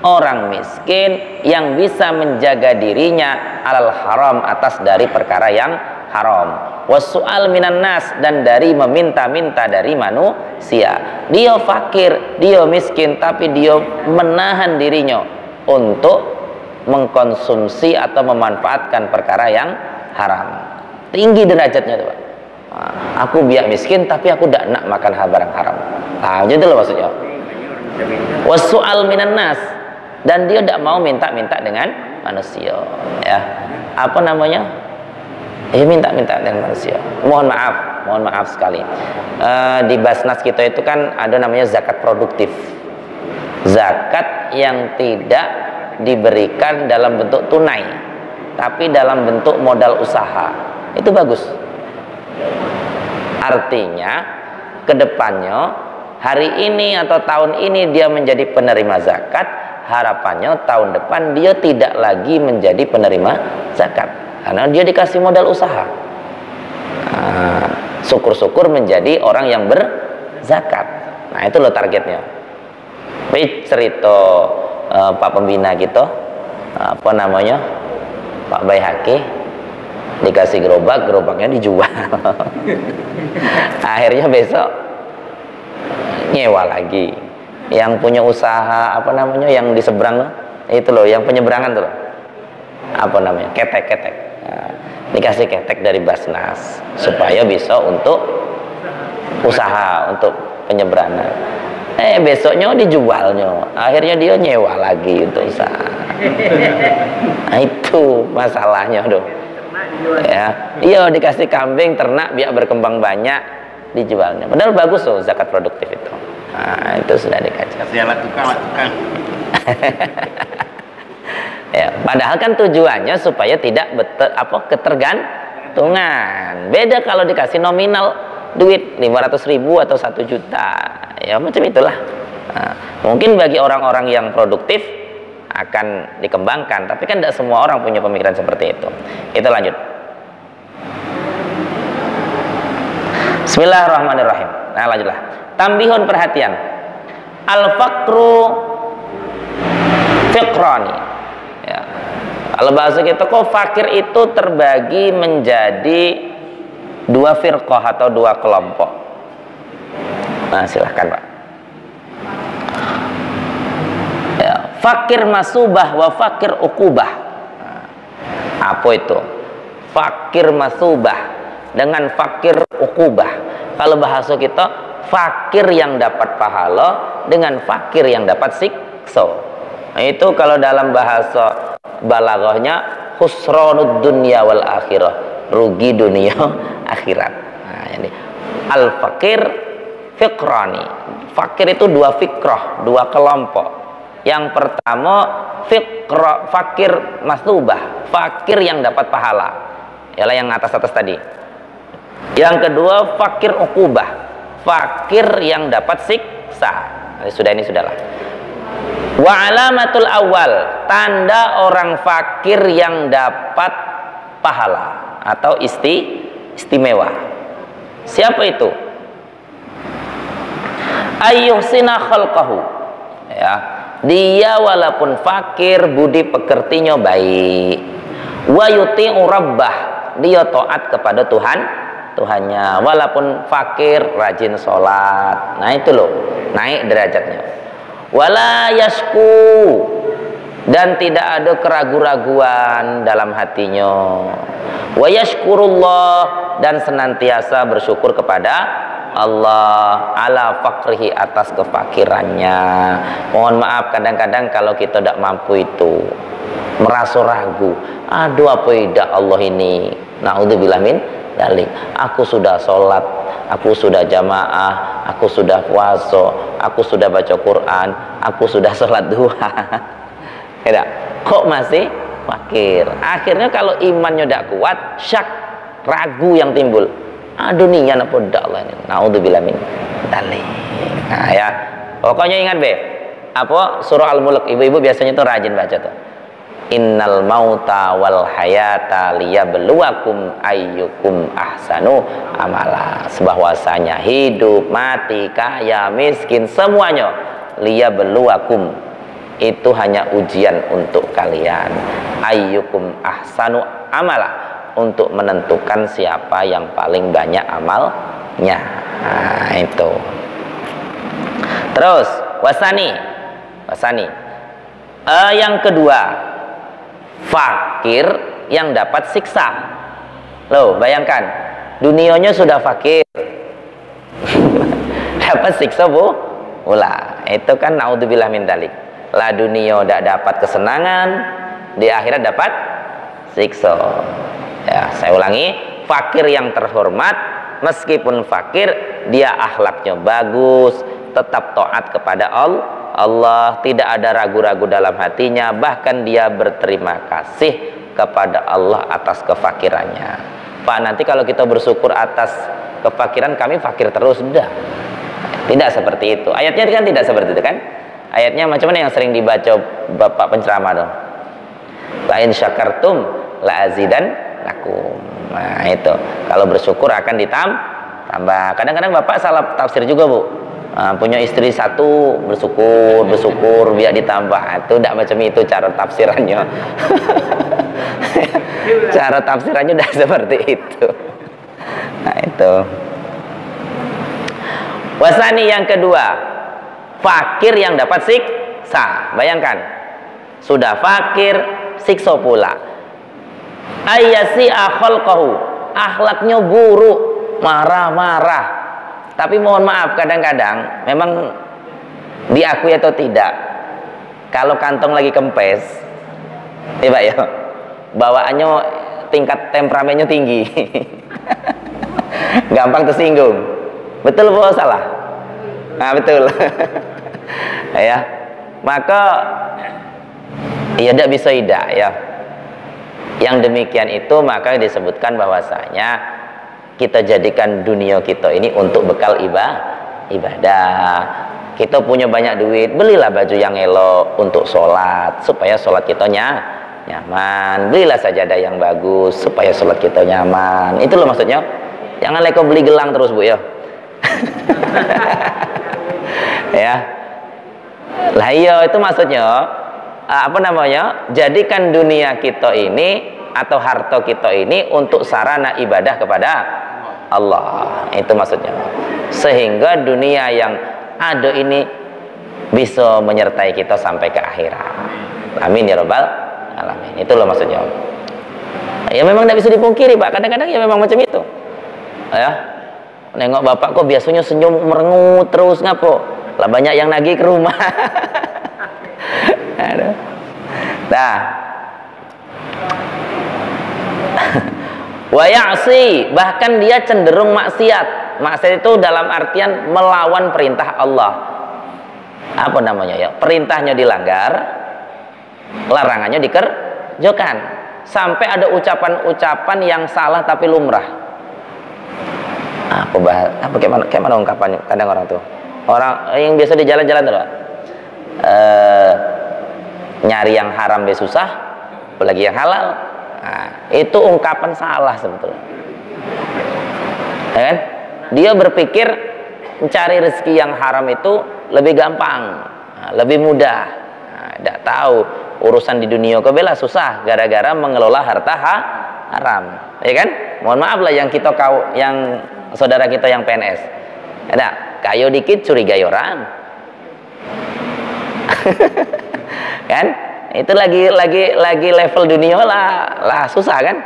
orang miskin yang bisa menjaga dirinya alal haram, atas dari perkara yang haram. Wasu'al minan nas, dan dari meminta-minta dari manusia. Dia fakir, dia miskin, tapi dia menahan dirinya untuk mengkonsumsi atau memanfaatkan perkara yang haram. Tinggi derajatnya tuh, Pak. Aku biar miskin tapi aku tidak nak makan barang haram. Nah, gitu loh maksudnya. Wasu'al minan nas, dan dia tidak mau minta-minta dengan manusia. Ya. Apa namanya? Minta-minta dengan manusia. Mohon maaf sekali. Di Basnas kita itu kan ada namanya zakat produktif. Zakat yang tidak diberikan dalam bentuk tunai, tapi dalam bentuk modal usaha. Itu bagus. Artinya kedepannya, hari ini atau tahun ini dia menjadi penerima zakat, harapannya tahun depan dia tidak lagi menjadi penerima zakat karena dia dikasih modal usaha. Syukur-syukur menjadi orang yang berzakat. Nah, itu loh targetnya. Baik, cerita Pak pembina kita, apa namanya, Pak Baihaqi, dikasih gerobaknya dijual. Akhirnya besok nyewa lagi. Yang punya usaha, apa namanya, yang di seberang itu loh, yang penyeberangan tuh loh, apa namanya, ketek. Nah, dikasih ketek dari Basnas supaya bisa untuk usaha, untuk penyeberangan. Besoknya dijualnya, akhirnya dia nyewa lagi itu usaha. Nah, itu masalahnya tuh. Ya, iya dikasih kambing ternak biar berkembang banyak, dijualnya. Padahal bagus loh zakat produktif itu. Nah, itu sudah dikaji. Sialat tukang. Ya, padahal kan tujuannya supaya tidak ketergantungan. Beda kalau dikasih nominal duit 500.000 atau 1 juta, ya macam itulah. Nah, mungkin bagi orang-orang yang produktif akan dikembangkan, tapi kan tidak semua orang punya pemikiran seperti itu. Kita lanjut. Bismillahirrahmanirrahim. Nah, lanjutlah. Tambihun, perhatian. Al-faqru fiqrani. Ya. Kalau bahasa kita kok fakir itu terbagi menjadi 2 firqah atau 2 kelompok. Nah, silahkan Pak. Ya, fakir masubah wa fakir ukubah. Nah, apa itu? Fakir masubah dengan fakir ukubah. Kalau bahasa kita, fakir yang dapat pahala dengan fakir yang dapat siksa. Nah, itu kalau dalam bahasa balaghahnya khusranud dunya wal akhirah, rugi dunia akhirat. Nah, jadi al-fakir fikrani. Fakir itu 2 fikrah, 2 kelompok. Yang pertama fakir masubah, fakir yang dapat pahala, ialah yang atas-atas tadi. Yang kedua fakir ukubah, fakir yang dapat siksa. Nah, ini sudahlah. Wa alamatul awal, tanda orang fakir yang dapat pahala atau istimewa. Siapa itu? Ayyuhsina khalqahu. Ya, dia walaupun fakir budi pekertinya baik. Wa yuti'u rabbah, dia taat kepada Tuhannya, walaupun fakir rajin sholat. Nah, itu loh, naik derajatnya. Wala yashku, dan tidak ada keraguan-raguan dalam hatinya. Wa yashkurullah, dan senantiasa bersyukur kepada Allah ala fakrihi, atas kefakirannya. Mohon maaf, kadang-kadang kalau kita tidak mampu itu merasa ragu. Aduh, apa tidak Allah ini? Naudzubillah min dzalik. Aku sudah sholat, aku sudah jamaah, aku sudah puasa, aku sudah baca Quran, aku sudah sholat duha. Tidak, kok masih fakir? Akhirnya kalau imannya tidak kuat, syak, ragu yang timbul. Aduh nih, apa dak Allah ini? Naudzubillah min dzalik. Nah, ya. Pokoknya ingat be, apa surah Al-Mulk, ibu-ibu biasanya tuh rajin baca tuh. Innal mauta wal hayata liyabluwakum ayyukum ahsanu amala. Bahwasanya hidup, mati, kaya, miskin, semuanya liyabluwakum, itu hanya ujian untuk kalian. Ayyukum ahsanu amala, untuk menentukan siapa yang paling banyak amalnya. Nah, itu. Terus wasani. Yang kedua, fakir yang dapat siksa. Loh, bayangkan, dunianya sudah fakir, dapat siksa pula. Itu kan naudzubillah min dzalik. Lah dunia tidak dapat kesenangan, di akhirat dapat siksa. Ya, saya ulangi, fakir yang terhormat, meskipun fakir, dia akhlaknya bagus, tetap taat kepada Allah, tidak ada ragu-ragu dalam hatinya, bahkan dia berterima kasih kepada Allah atas kefakirannya. Pak, nanti kalau kita bersyukur atas kefakiran, kami fakir terus, sudah. Tidak seperti itu. Ayatnya kan tidak seperti itu kan? Ayatnya macam mana yang sering dibaca Bapak penceramah dong? La in syakartum la azidannakum. Nah, itu. Kalau bersyukur akan ditambah. Kadang-kadang Bapak salah tafsir juga, Bu. Punya istri 1, bersyukur biar ditambah. Itu tidak macam itu cara tafsirannya. Cara tafsirannya udah seperti itu. Nah, itu. Wasani yang kedua, fakir yang dapat siksa. Bayangkan, sudah fakir, siksa pula. Ayyasi'a khalqahu, akhlaknya buruk, marah-marah. Tapi mohon maaf, kadang-kadang memang diakui atau tidak. Kalau kantong lagi kempes, Pak ya, bawaannya tingkat temperamennya tinggi, gampang tersinggung. Betul apa salah? Nah, betul. Ya, maka ya tidak bisa tidak ya. Yang demikian itu maka disebutkan bahwasanya kita jadikan dunia kita ini untuk bekal ibadah. Kita punya banyak duit, belilah baju yang elok untuk sholat supaya sholat kita nyaman. Belilah sajadah yang bagus supaya sholat kita nyaman. Itu loh maksudnya. Jangan leko beli gelang terus Bu ya. Ya. Lah iya itu maksudnya apa namanya? Jadikan dunia kita ini atau harta kita ini untuk sarana ibadah kepada Allah. Itu maksudnya. Sehingga dunia yang ada ini bisa menyertai kita sampai ke akhirat. Amin ya rabbal alamin. Itu loh maksudnya. Ya memang tidak bisa dipungkiri Pak. Kadang-kadang ya memang macam itu. Ya. Nengok bapak kok biasanya senyum merengut terus ngapo? Lah banyak yang nagih ke rumah. Aduh. Nah. Wa ya'si, bahkan dia cenderung maksiat. Maksiat itu dalam artian melawan perintah Allah. Apa namanya ya? Perintahnya dilanggar, larangannya dikerjakan. Sampai ada ucapan-ucapan yang salah tapi lumrah. Apa kayak mana ungkapannya? Kadang orang tuh, orang yang biasa di jalan-jalan tuh, nyari yang haram be susah, apalagi yang halal. Nah, itu ungkapan salah sebetulnya. Ya kan? Dia berpikir mencari rezeki yang haram itu lebih gampang, lebih mudah. Tidak tahu urusan di dunia kebela susah gara-gara mengelola harta haram, ya kan? Mohon maaf lah yang yang saudara kita yang PNS. Ada kayu dikit curigai orang, kan? Itu lagi level dunia lah susah kan?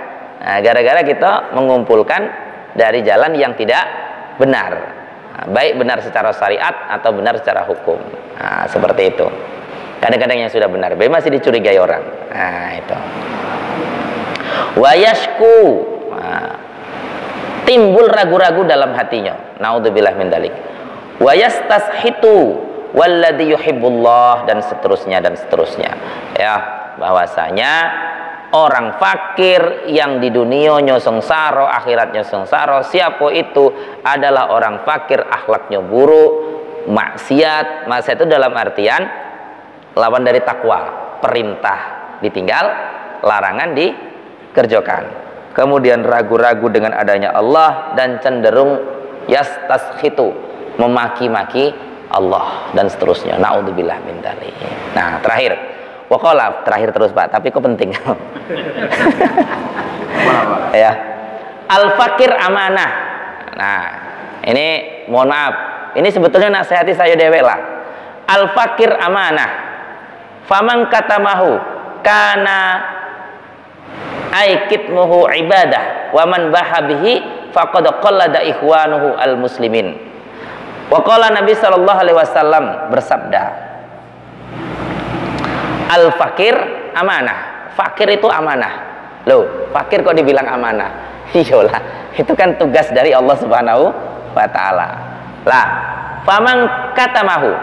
Nah, gara-gara kita mengumpulkan dari jalan yang tidak benar, baik benar secara syariat atau benar secara hukum. Nah, seperti itu. Kadang-kadang yang sudah benar, masih dicurigai orang. Nah, itu. Wayashku, timbul ragu-ragu dalam hatinya. Naudzubillah min dzalik. Wayastashitu walladzi yuhibbullah, dan seterusnya dan seterusnya. Ya, bahwasanya orang fakir yang di dunianya sengsara, akhiratnya sengsara, siapa itu adalah orang fakir akhlaknya buruk, maksiat. Maksiat itu dalam artian lawan dari takwa, perintah ditinggal, larangan dikerjakan. Kemudian ragu-ragu dengan adanya Allah dan cenderung yastashitu, memaki-maki Allah dan seterusnya. Naudzubillah min dzalik. Nah, terakhir Wakola, terakhir terus Pak, tapi kok penting. Ya, al-fakir amanah. Nah, ini mohon maaf, ini sebetulnya nasihati saya dewek lah. Al-fakir amanah. Faman katamahu kana aikitmuhu ibadah, wa man bahabihi faqad qallada ikhwanuhu al-muslimin. Waqala Nabi sallallahu alaihi wasallam bersabda, al-fakir amanah. Fakir itu amanah. Loh, fakir kok dibilang amanah? Iyalah, itu kan tugas dari Allah Subhanahu wa taala. Lah, faman katamahu,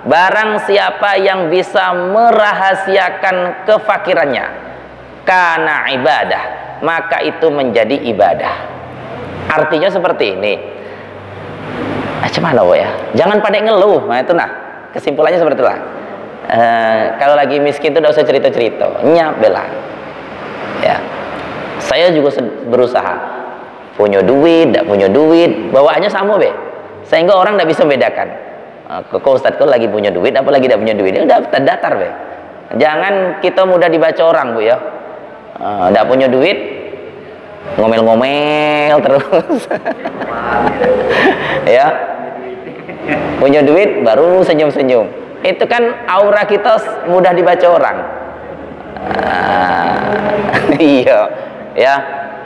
barang siapa yang bisa merahasiakan kefakirannya, kana ibadah, maka itu menjadi ibadah. Artinya seperti ini. Macam mana ya? Jangan pada ngeluh. Nah, itu kesimpulannya seperti itulah. Kalau lagi miskin itu udah usah cerita-cerita, nyap bela. Ya, saya juga berusaha punya duit, tidak punya duit, bawaannya sama be, sehingga orang tidak bisa membedakan. Kok Ustadz kok lagi punya duit, apalagi tidak punya duit, udah terdatar be. Jangan kita mudah dibaca orang Bu ya. Tidak punya duit, ngomel-ngomel terus. Ya, punya duit baru senyum-senyum. Itu kan aura kita mudah dibaca orang. Iya, ya.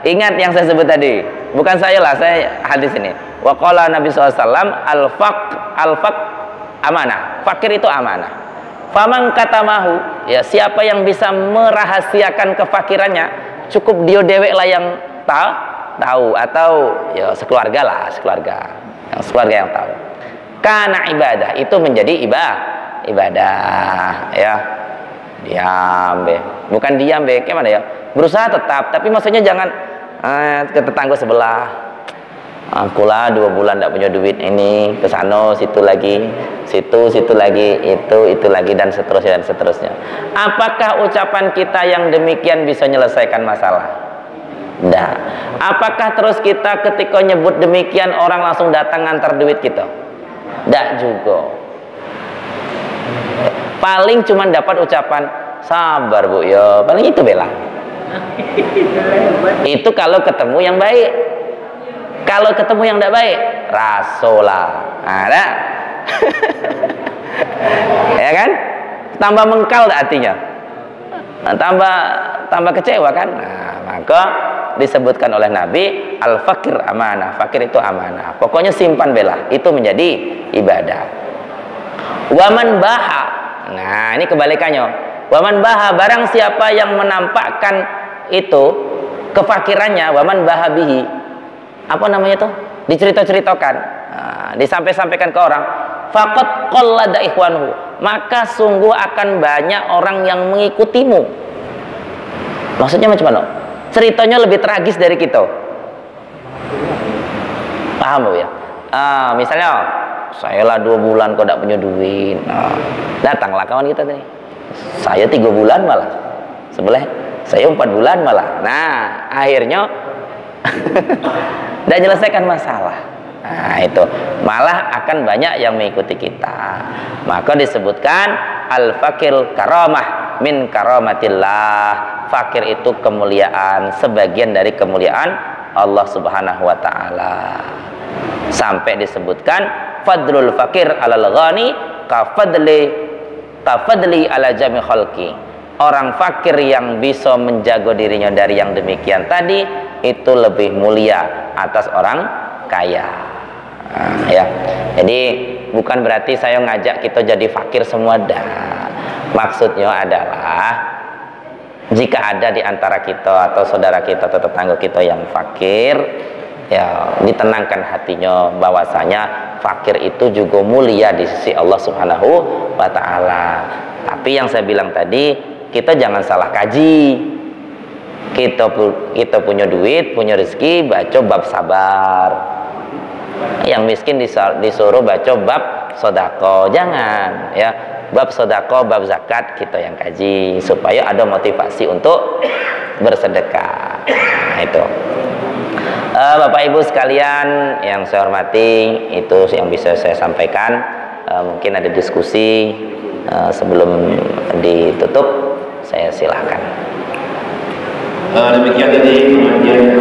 Ingat yang saya sebut tadi. Bukan saya lah, saya hadis ini. Wa qala Nabi SAW, al-faq amanah. Fakir itu amanah. Faman katamahu, ya siapa yang bisa merahasiakan kefakirannya, cukup dia dewek lah yang tahu atau ya sekeluarga lah, sekeluarga yang tahu. Karena ibadah itu menjadi ibadah ya. Diam be, bukan diam be, gimana ya? Berusaha tetap, tapi maksudnya jangan ke tetangga sebelah. Akulah 2 bulan tidak punya duit ini, ke sana, situ lagi, situ lagi, itu lagi, dan seterusnya. Apakah ucapan kita yang demikian bisa menyelesaikan masalah? Tidak. Apakah terus kita ketika nyebut demikian orang langsung datang ngantar duit kita? Tidak juga. Paling cuma dapat ucapan sabar bu ya, paling itu bela. Itu kalau ketemu yang baik. Kalau ketemu yang tidak baik, rasolah. Ada. Ya kan? Tambah mengkal artinya. Nah, tambah kecewa kan? Nah, maka disebutkan oleh Nabi, al-fakir amanah. Fakir itu amanah. Pokoknya simpan bela, itu menjadi ibadah. Waman baha. Nah, ini kebalikannya. Waman baha, barang siapa yang menampakkan itu kefakirannya, waman baha bihi. Apa namanya tuh? Diceritakan. Nah, disampaikan ke orang. Faqad qallada ikhwanhu. Maka sungguh akan banyak orang yang mengikutimu. Maksudnya macam mana? Ceritanya lebih tragis dari kita. Paham bu ya? Misalnya saya lah 2 bulan kok tidak punya duit. Nah, datanglah kawan kita tadi. Saya 3 bulan malah. Sebelah saya 4 bulan malah. Nah, akhirnya tidak menyelesaikan masalah. Nah, itu malah akan banyak yang mengikuti kita. Maka disebutkan al-fakir karamah min karamatillah. Fakir itu kemuliaan, sebagian dari kemuliaan Allah Subhanahu wa taala. Sampai disebutkan fadlul fakir alal ghani kafadli ala jami khalqi. Orang fakir yang bisa menjaga dirinya dari yang demikian tadi itu lebih mulia atas orang kaya. Nah, ya. Jadi bukan berarti saya ngajak kita jadi fakir semua dah. Maksudnya adalah jika ada di antara kita atau saudara kita atau tetangga kita yang fakir, ya ditenangkan hatinya bahwasanya fakir itu juga mulia di sisi Allah Subhanahu wa taala. Tapi yang saya bilang tadi, kita jangan salah kaji. Kita punya duit, punya rezeki, baca bab sabar. Yang miskin disuruh baca bab sodako. Jangan ya, bab sodako, bab zakat kita yang kaji supaya ada motivasi untuk bersedekah. Nah, itu Bapak Ibu sekalian yang saya hormati, itu yang bisa saya sampaikan. Mungkin ada diskusi sebelum ditutup, saya silahkan. Demikian tadi pengajian